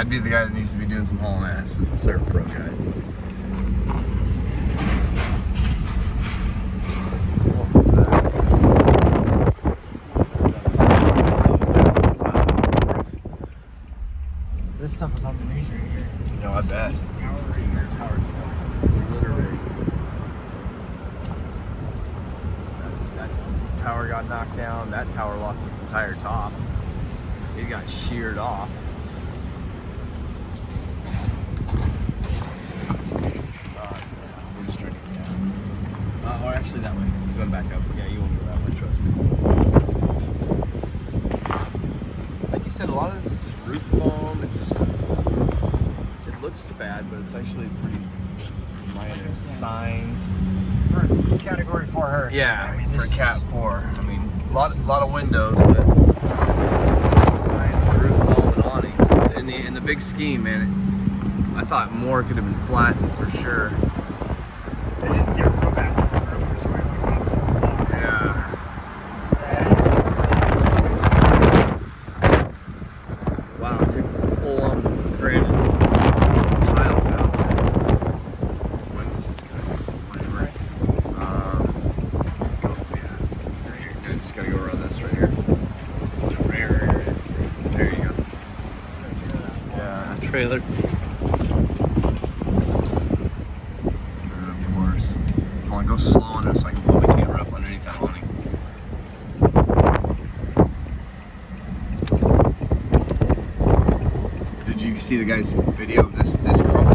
I'd be the guy that needs to be doing some hauling ass. This is Surf Pro, guys. This stuff was underneath right here. No, I bet. That tower got knocked down. That tower lost its entire top. It got sheared off. We're just trying to get down. Or actually that way. Going back up. Yeah, you won't go that way, trust me. Like you said, a lot of this is roof foam. It looks bad, but it's actually pretty minor. Signs. For category 4 hurricane. Yeah, I mean, for this Cat is- 4. I mean, a lot of windows, but signs, roof foam, and awnings. But in the big scheme, man, I thought more could have been flattened for sure. They didn't get real back earlier, so we went Yeah. Wow, it took full-on granite tiles out. This window's just gonna slam right. I just gotta go around this right here. Right. There you go. Yeah, trailer. Of course. I want to go slow on it so I can pull my camera up underneath that awning. Did you see the guy's video of this crumple?